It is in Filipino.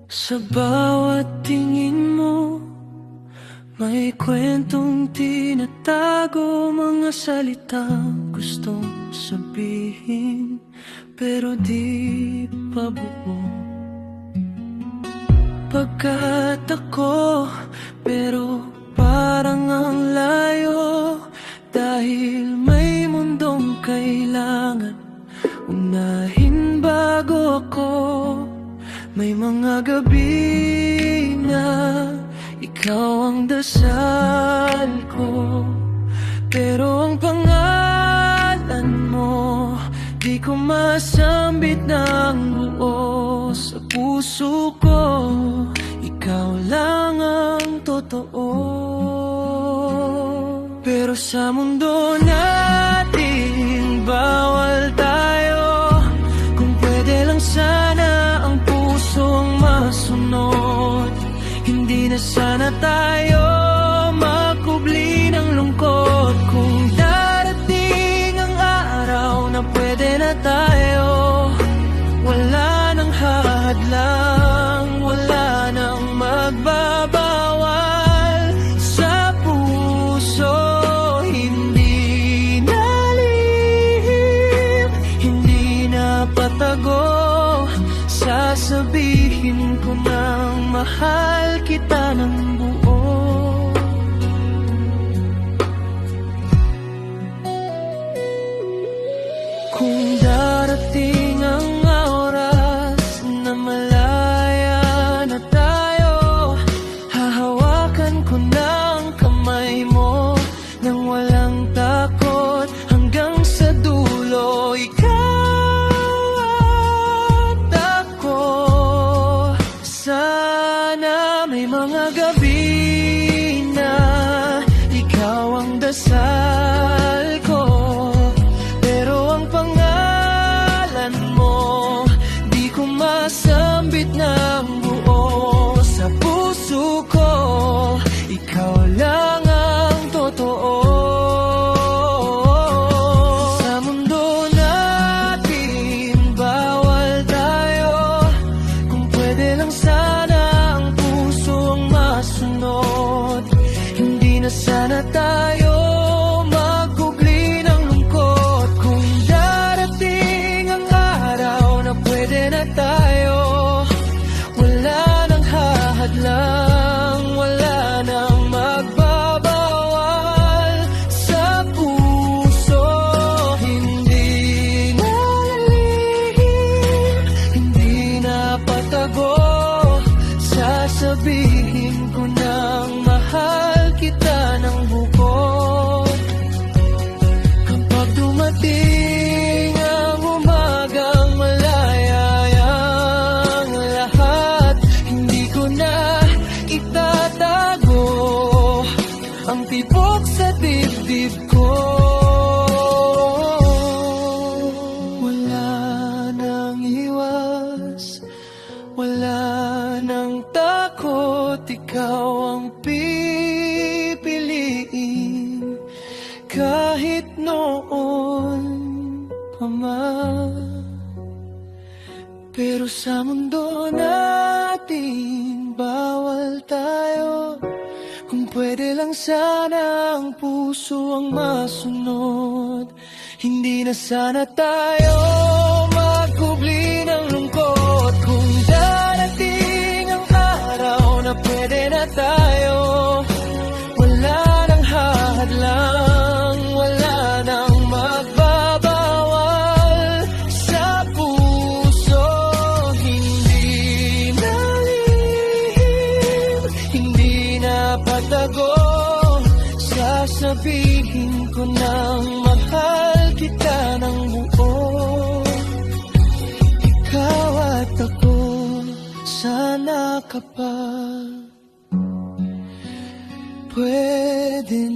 Sa bawat tingin mo, may kwentong tinatago, mga salitang gustong sabihin pero di pa buo. Pagkat ako, pero parang ang layo, dahil may mundong kailangan unahin bago ako. May mga gabi na ikaw ang dasal ko, pero ang pangalan mo di ko masambit ng buo. Sa puso ko, ikaw lang ang totoo. Pero sa mundo natin, bawal tayo. Kung pwede lang sana ang pusong masunod, hindi na sana tayo makubli ng lungkot. Kung darating ang araw na pwede na tayo, wala nang hadlang, wala nang magbabawal. Sa puso, hindi na lihim, hindi na patago. Sasabihin ko nang mahal kita ng buo. Kung darating ang oras na malaya na tayo, hahawakan ko ng kamay mo nang walang takot hanggang sa dulo. Sana may mga gabi na ikaw ang dasal ko, pero ang pangalan mo di ko masambit ng buo. Sa puso ko, ikaw lang ang totoo. Sa mundo natin, bawal tayo. Kung pwede lang sana ang puso ang masunod, hindi na sana tayo magkubli ng lungkot. Kung darating ang araw na pwede na tayo, wala nang hahadlang, wala nang magbabawal. Sa puso, hindi na lihim, hindi na patago. Sasabihin ko nang mahal kita ng buo. Kapag dumating ang umagang malayayang lahat, hindi ko na itatago ang tibok sa dibdib ko. Wala nang iwas, wala nang takot, ikaw ang pipiliin. Kahit noon pa man, pero sa mundo natin, bawal tayo. Kung pwede lang sana ang puso ang masunod, hindi na sana tayo magkubli ng lungkot. Kung darating ang araw na pwede na tayo, wala nang hahadlang, wala nang magbabawal. Sa puso, hindi na lihim, hindi na patago. Sasabihin ko nang mahal kita ng buo. Ikaw at ako, sana kapag pwede